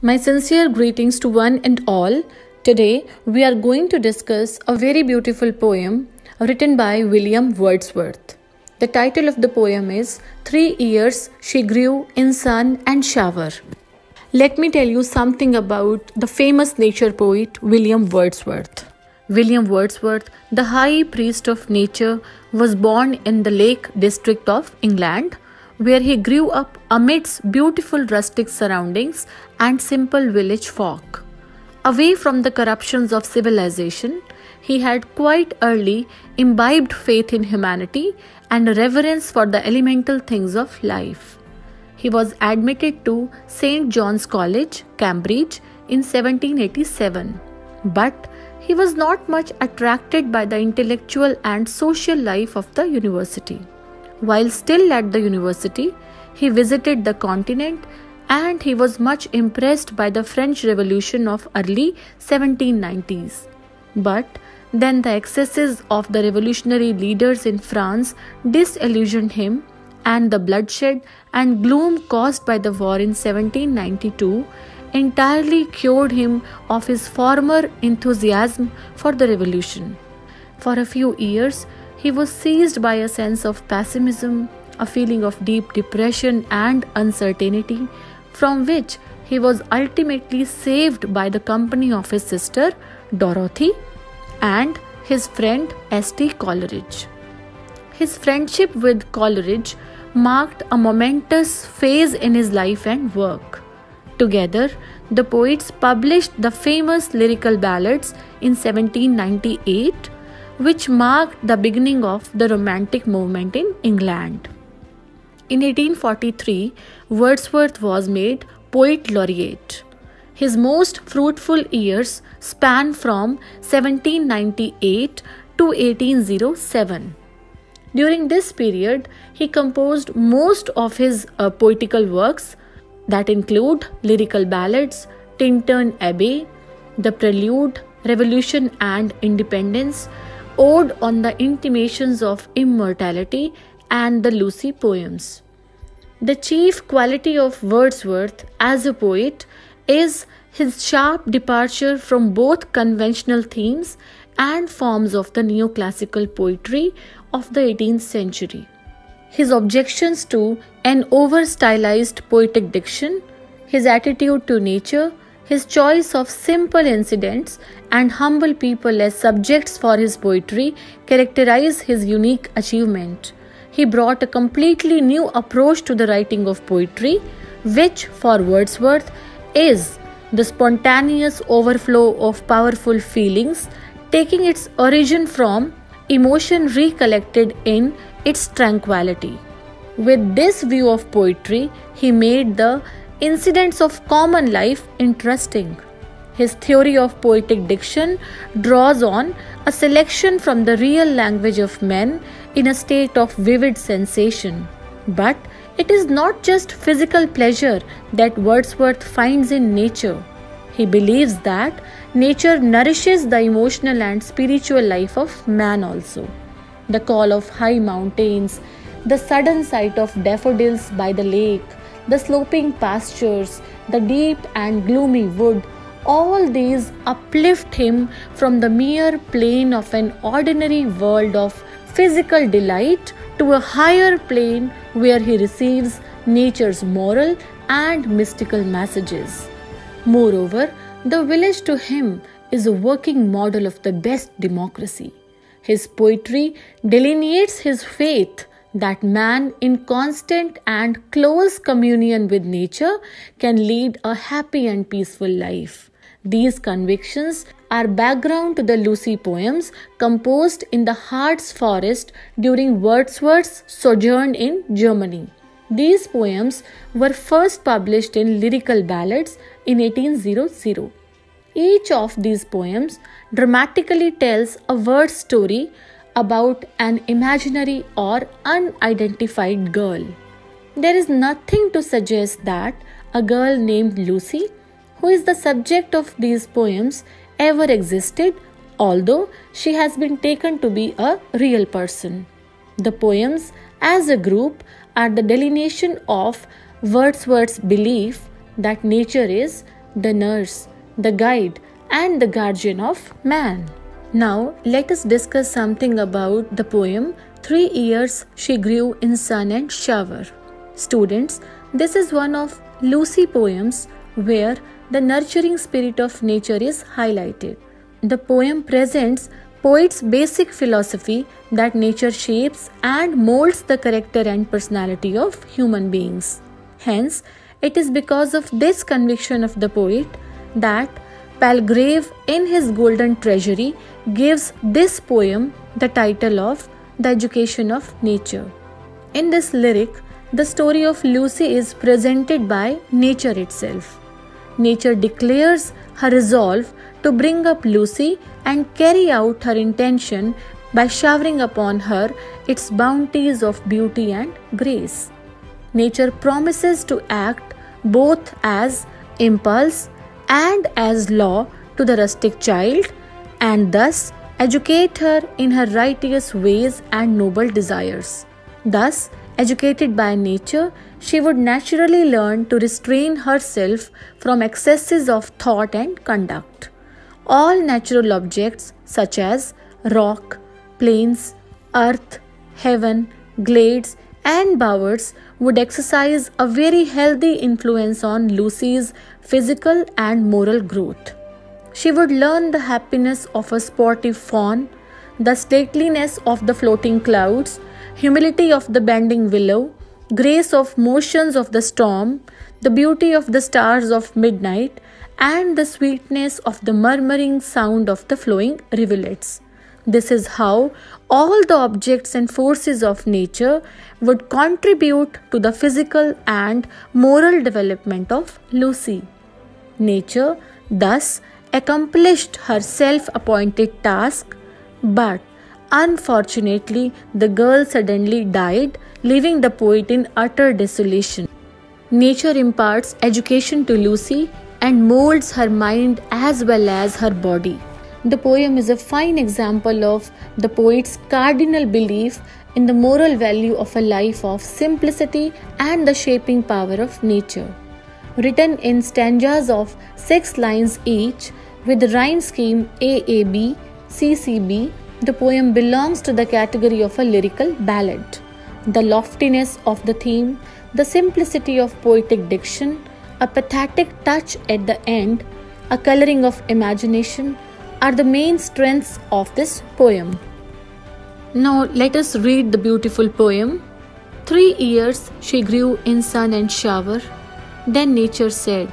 My sincere greetings to one and all. Today we are going to discuss a very beautiful poem written by William Wordsworth. The title of the poem is 3 Years She Grew in Sun and Shower. Let me tell you something about the famous nature poet William Wordsworth. William Wordsworth, the high priest of nature, was born in the Lake District of England, where he grew up amidst beautiful rustic surroundings and simple village folk. Away from the corruptions of civilization, he had quite early imbibed faith in humanity and reverence for the elemental things of life. He was admitted to St. John's College, Cambridge in 1787, but he was not much attracted by the intellectual and social life of the university. While still at the university, he visited the continent and he was much impressed by the French Revolution of early 1790s. But then the excesses of the revolutionary leaders in France disillusioned him, and the bloodshed and gloom caused by the war in 1792 entirely cured him of his former enthusiasm for the revolution. For a few years, he was seized by a sense of pessimism, a feeling of deep depression and uncertainty, from which he was ultimately saved by the company of his sister Dorothy and his friend S.T. Coleridge. His friendship with Coleridge marked a momentous phase in his life and work. Together, the poets published the famous lyrical ballads in 1798, which marked the beginning of the Romantic movement in England. In 1843, Wordsworth was made Poet Laureate. His most fruitful years span from 1798 to 1807. During this period, he composed most of his poetical works that include lyrical ballads, Tintern Abbey, The Prelude, Revolution and Independence, Ode on the Intimations of Immortality, and the Lucy poems. The chief quality of Wordsworth as a poet is his sharp departure from both conventional themes and forms of the neoclassical poetry of the 18th century. His objections to an over-stylized poetic diction, his attitude to nature, his choice of simple incidents and humble people as subjects for his poetry characterize his unique achievement. He brought a completely new approach to the writing of poetry, which for Wordsworth is the spontaneous overflow of powerful feelings, taking its origin from emotion recollected in its tranquility. With this view of poetry, he made the incidents of common life interesting. His theory of poetic diction draws on a selection from the real language of men in a state of vivid sensation. But it is not just physical pleasure that Wordsworth finds in nature. He believes that nature nourishes the emotional and spiritual life of man also. The call of high mountains, the sudden sight of daffodils by the lake, the sloping pastures, the deep and gloomy wood, all these uplift him from the mere plane of an ordinary world of physical delight to a higher plane where he receives nature's moral and mystical messages. Moreover, the village to him is a working model of the best democracy. His poetry delineates his faith that man in constant and close communion with nature can lead a happy and peaceful life. These convictions are background to the Lucy poems composed in the Harz forest during Wordsworth's sojourn in Germany. These poems were first published in Lyrical Ballads in 1800. Each of these poems dramatically tells a word story about an imaginary or unidentified girl. There is nothing to suggest that a girl named Lucy, who is the subject of these poems, ever existed, although she has been taken to be a real person. The poems, as a group, are the delineation of Wordsworth's belief that nature is the nurse, the guide, and the guardian of man. Now, let us discuss something about the poem 3 Years She Grew in Sun and Shower. Students, this is one of Lucy poems where the nurturing spirit of nature is highlighted. The poem presents poet's basic philosophy that nature shapes and molds the character and personality of human beings. Hence, it is because of this conviction of the poet that Palgrave in his Golden Treasury gives this poem the title of The Education of Nature. In this lyric, the story of Lucy is presented by nature itself. Nature declares her resolve to bring up Lucy and carry out her intention by showering upon her its bounties of beauty and grace. Nature promises to act both as impulse and as law to the rustic child and thus educate her in her righteous ways and noble desires. Thus, educated by nature, she would naturally learn to restrain herself from excesses of thought and conduct. All natural objects such as rock, plains, earth, heaven, glades, and bowers would exercise a very healthy influence on Lucy's physical and moral growth. She would learn the happiness of a sportive fawn, the stateliness of the floating clouds, humility of the bending willow, grace of motions of the storm, the beauty of the stars of midnight, and the sweetness of the murmuring sound of the flowing rivulets. This is how all the objects and forces of nature would contribute to the physical and moral development of Lucy. Nature thus accomplished her self-appointed task, but unfortunately the girl suddenly died, leaving the poet in utter desolation. Nature imparts education to Lucy and molds her mind as well as her body. The poem is a fine example of the poet's cardinal belief in the moral value of a life of simplicity and the shaping power of nature. Written in stanzas of 6 lines each, with the rhyme scheme AAB, CCB, the poem belongs to the category of a lyrical ballad. The loftiness of the theme, the simplicity of poetic diction, a pathetic touch at the end, a coloring of imagination are the main strengths of this poem. Now let us read the beautiful poem. 3 years she grew in sun and shower. Then nature said,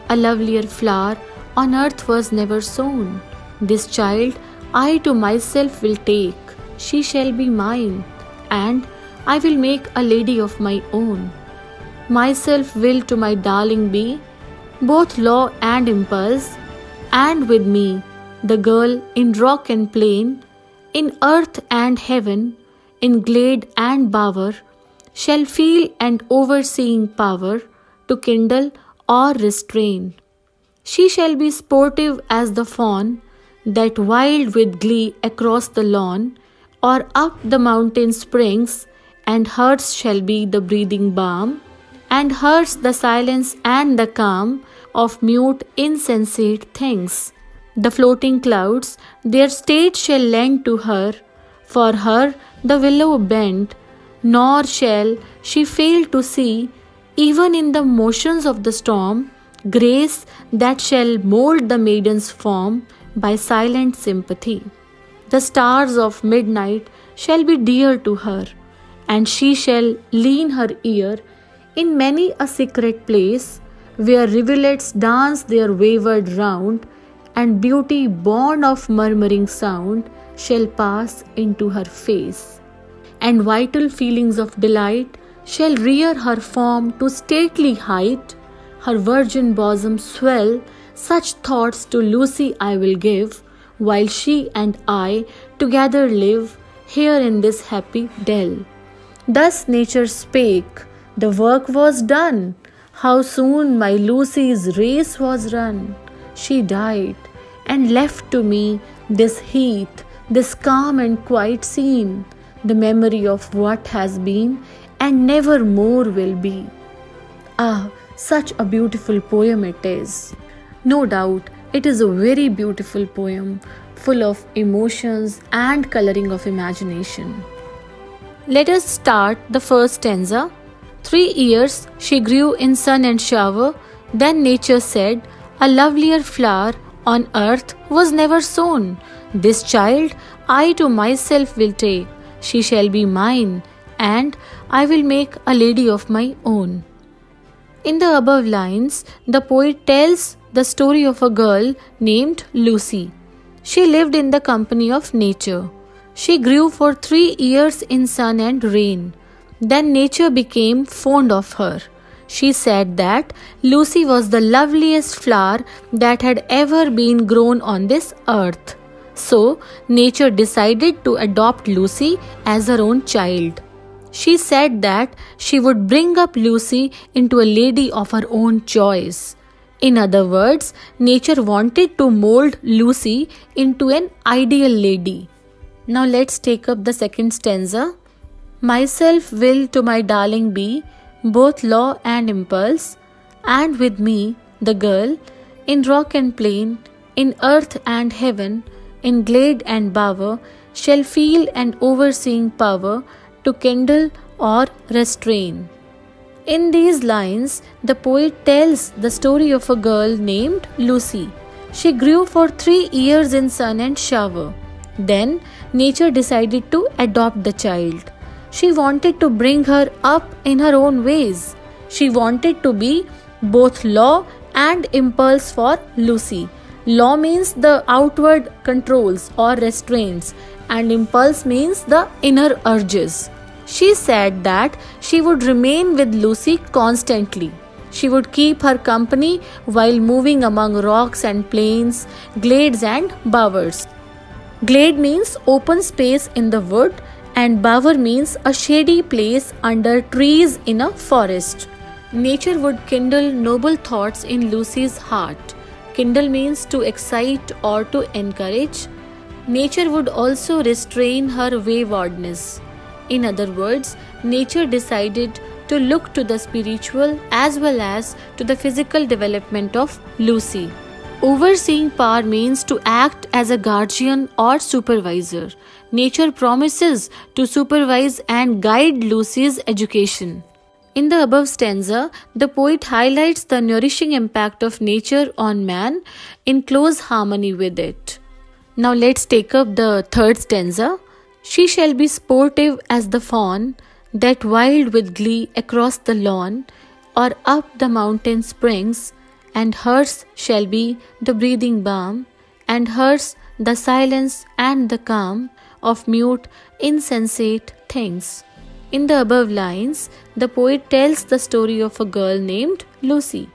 a lovelier flower on earth was never sown. This child I to myself will take. She shall be mine, and I will make a lady of my own. Myself will to my darling be, both law and impulse, and with me the girl in rock and plain, in earth and heaven, in glade and bower, shall feel and overseeing power to kindle or restrain. She shall be sportive as the fawn, that wild with glee across the lawn, or up the mountain springs, and hers shall be the breathing balm, and hers the silence and the calm of mute insensate things. The floating clouds their state shall lend to her, for her the willow bend, nor shall she fail to see, even in the motions of the storm, grace that shall mold the maiden's form by silent sympathy. The stars of midnight shall be dear to her, and she shall lean her ear in many a secret place, where rivulets dance their wayward round, and beauty born of murmuring sound shall pass into her face. And vital feelings of delight shall rear her form to stately height, her virgin bosom swell. Such thoughts to Lucy I will give, while she and I together live here in this happy dell. Thus nature spake, the work was done. How soon my Lucy's race was run. She died, and left to me this heath, this calm and quiet scene, the memory of what has been and never more will be. Ah, such a beautiful poem it is. No doubt, it is a very beautiful poem, full of emotions and coloring of imagination. Let us start the first stanza. 3 years she grew in sun and shower, then nature said, a lovelier flower on earth was never sown. This child I to myself will take, she shall be mine, and I will make a lady of my own. In the above lines, the poet tells the story of a girl named Lucy. She lived in the company of nature. She grew for 3 years in sun and rain. Then nature became fond of her. She said that Lucy was the loveliest flower that had ever been grown on this earth. So, nature decided to adopt Lucy as her own child. She said that she would bring up Lucy into a lady of her own choice. In other words, nature wanted to mold Lucy into an ideal lady. Now let's take up the second stanza. Myself will to my darling be, both law and impulse, and with me, the girl, in rock and plain, in earth and heaven, in glade and bower, shall feel an overseeing power to kindle or restrain. In these lines, the poet tells the story of a girl named Lucy. She grew for 3 years in sun and shower. Then, nature decided to adopt the child. She wanted to bring her up in her own ways. She wanted to be both law and impulse for Lucy. Law means the outward controls or restraints, and impulse means the inner urges. She said that she would remain with Lucy constantly. She would keep her company while moving among rocks and plains, glades and bowers. Glade means open space in the wood, and bower means a shady place under trees in a forest. Nature would kindle noble thoughts in Lucy's heart. Kindle means to excite or to encourage. Nature would also restrain her waywardness. In other words, nature decided to look to the spiritual as well as to the physical development of Lucy. Overseeing power means to act as a guardian or supervisor. Nature promises to supervise and guide Lucy's education. In the above stanza, the poet highlights the nourishing impact of nature on man in close harmony with it. Now let's take up the third stanza. She shall be sportive as the fawn, that wild with glee across the lawn, or up the mountain springs, and hers shall be the breathing balm, and hers the silence and the calm of mute, insensate things. In the above lines, the poet tells the story of a girl named Lucy.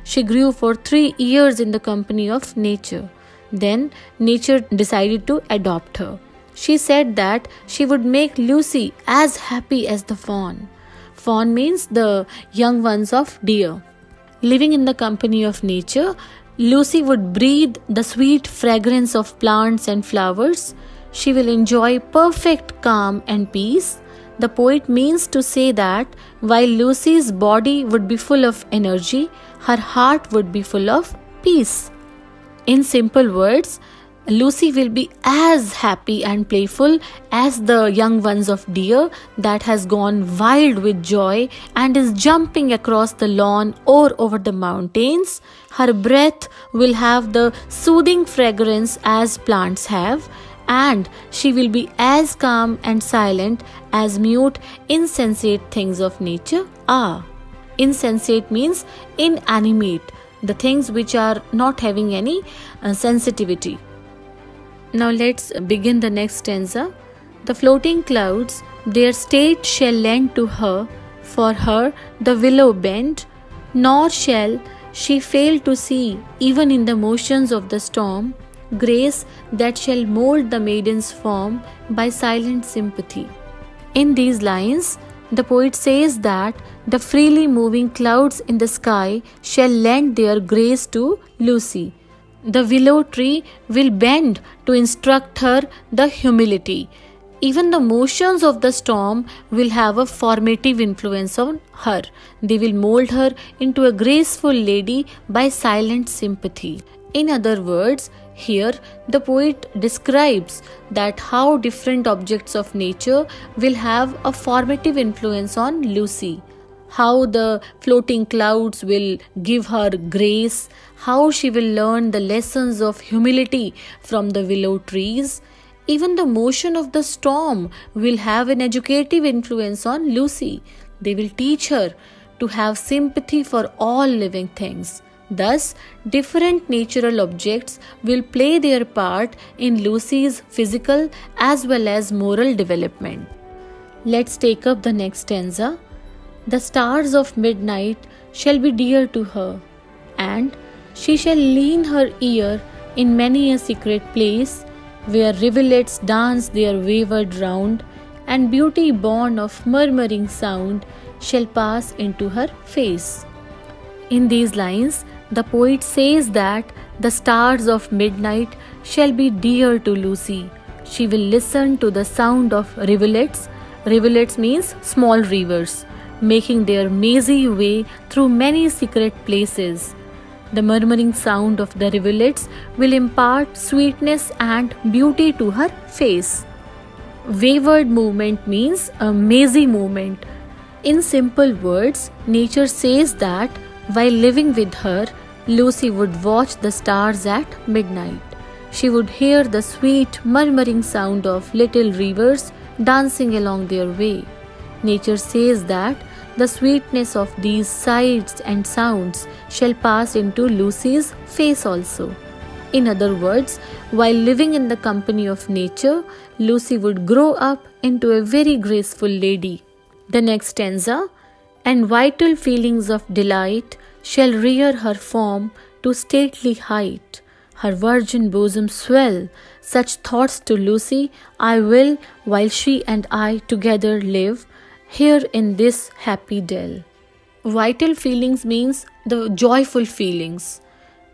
She grew for 3 years in the company of nature. Then nature decided to adopt her. She said that she would make Lucy as happy as the fawn. Fawn means the young ones of deer. Living in the company of nature, Lucy would breathe the sweet fragrance of plants and flowers. She will enjoy perfect calm and peace. The poet means to say that while Lucy's body would be full of energy, her heart would be full of peace. In simple words, Lucy will be as happy and playful as the young ones of deer that has gone wild with joy and is jumping across the lawn or over the mountains. Her breath will have the soothing fragrance as plants have, and she will be as calm and silent as mute, insensate things of nature are. Insensate means inanimate, the things which are not having any sensitivity. Now let's begin the next stanza. The floating clouds their state shall lend to her, for her the willow bend, nor shall she fail to see, even in the motions of the storm, grace that shall mold the maiden's form by silent sympathy. In these lines, the poet says that the freely moving clouds in the sky shall lend their grace to Lucy. The willow tree will bend to instruct her the humility. Even the motions of the storm will have a formative influence on her. They will mold her into a graceful lady by silent sympathy. In other words, here the poet describes that how different objects of nature will have a formative influence on Lucy. How the floating clouds will give her grace, how she will learn the lessons of humility from the willow trees. Even the motion of the storm will have an educative influence on Lucy. They will teach her to have sympathy for all living things. Thus, different natural objects will play their part in Lucy's physical as well as moral development. Let's take up the next stanza. The stars of midnight shall be dear to her, and she shall lean her ear in many a secret place, where rivulets dance their wayward round, and beauty born of murmuring sound shall pass into her face. In these lines, the poet says that the stars of midnight shall be dear to Lucy. She will listen to the sound of rivulets. Rivulets means small rivers, making their mazy way through many secret places. The murmuring sound of the rivulets will impart sweetness and beauty to her face. Wayward movement means a mazy movement. In simple words, nature says that while living with her, Lucy would watch the stars at midnight. She would hear the sweet murmuring sound of little rivers dancing along their way. Nature says that the sweetness of these sights and sounds shall pass into Lucy's face also. In other words, while living in the company of nature, Lucy would grow up into a very graceful lady. The next stanza, and vital feelings of delight shall rear her form to stately height. Her virgin bosom swell, such thoughts to Lucy I will, while she and I together live, here in this happy dell. Vital feelings means the joyful feelings.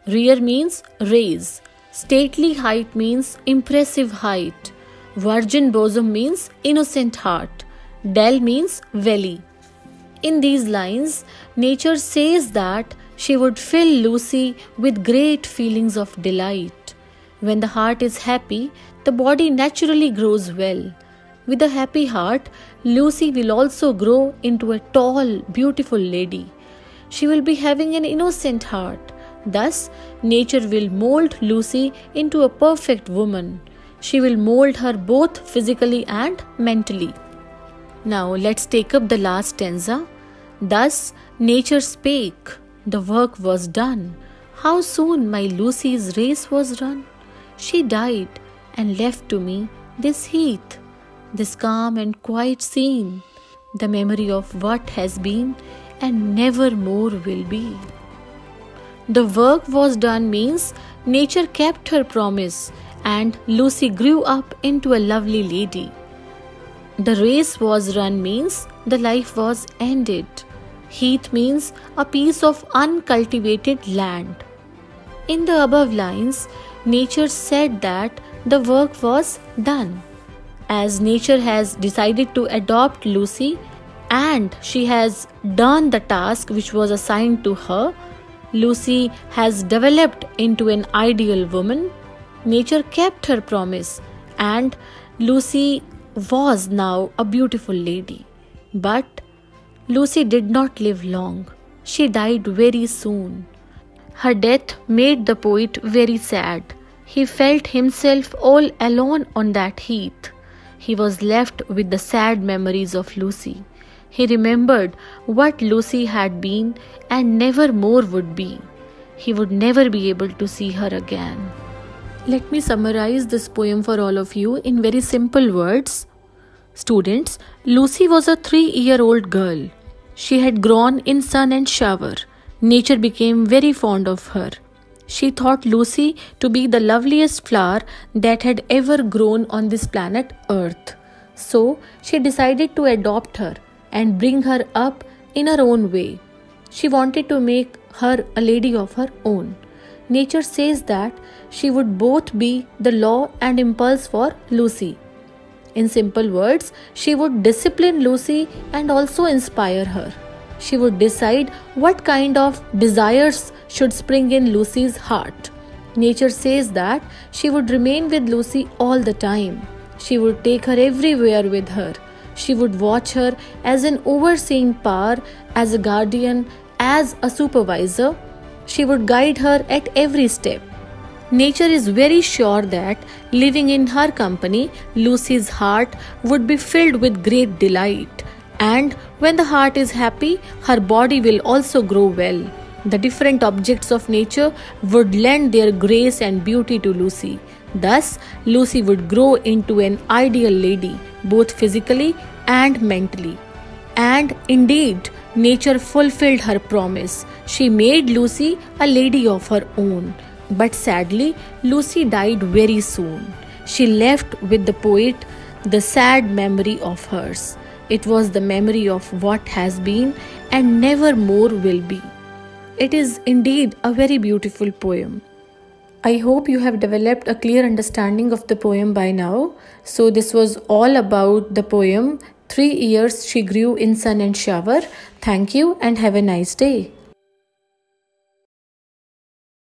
Rear means raise. Stately height means impressive height. Virgin bosom means innocent heart. Dell means valley. In these lines, nature says that she would fill Lucy with great feelings of delight. When the heart is happy, the body naturally grows well. With a happy heart, Lucy will also grow into a tall, beautiful lady. She will be having an innocent heart. Thus, nature will mold Lucy into a perfect woman. She will mold her both physically and mentally. Now, let's take up the last stanza. Thus, nature spake, the work was done. How soon my Lucy's race was run! She died and left to me this heath, this calm and quiet scene, the memory of what has been and never more will be. The work was done means nature kept her promise and Lucy grew up into a lovely lady. The race was run means the life was ended. Heath means a piece of uncultivated land. In the above lines, nature said that the work was done. As nature has decided to adopt Lucy and she has done the task which was assigned to her, Lucy has developed into an ideal woman. Nature kept her promise and Lucy was now a beautiful lady. But Lucy did not live long. She died very soon. Her death made the poet very sad. He felt himself all alone on that heath. He was left with the sad memories of Lucy. He remembered what Lucy had been and never more would be. He would never be able to see her again. Let me summarize this poem for all of you in very simple words. Students, Lucy was a 3-year-old girl. She had grown in sun and shower. Nature became very fond of her. She thought Lucy to be the loveliest flower that had ever grown on this planet Earth. So, she decided to adopt her and bring her up in her own way. She wanted to make her a lady of her own. Nature says that she would both be the law and impulse for Lucy. In simple words, she would discipline Lucy and also inspire her. She would decide what kind of desires should spring in Lucy's heart. Nature says that she would remain with Lucy all the time. She would take her everywhere with her. She would watch her as an overseeing power, as a guardian, as a supervisor. She would guide her at every step. Nature is very sure that living in her company, Lucy's heart would be filled with great delight. And when the heart is happy, her body will also grow well. The different objects of nature would lend their grace and beauty to Lucy. Thus, Lucy would grow into an ideal lady, both physically and mentally. And indeed, nature fulfilled her promise. She made Lucy a lady of her own. But sadly, Lucy died very soon. She left with the poet the sad memory of hers. It was the memory of what has been and never more will be. It is indeed a very beautiful poem. I hope you have developed a clear understanding of the poem by now. So this was all about the poem 3 Years She Grew in Sun and Shower. Thank you and have a nice day.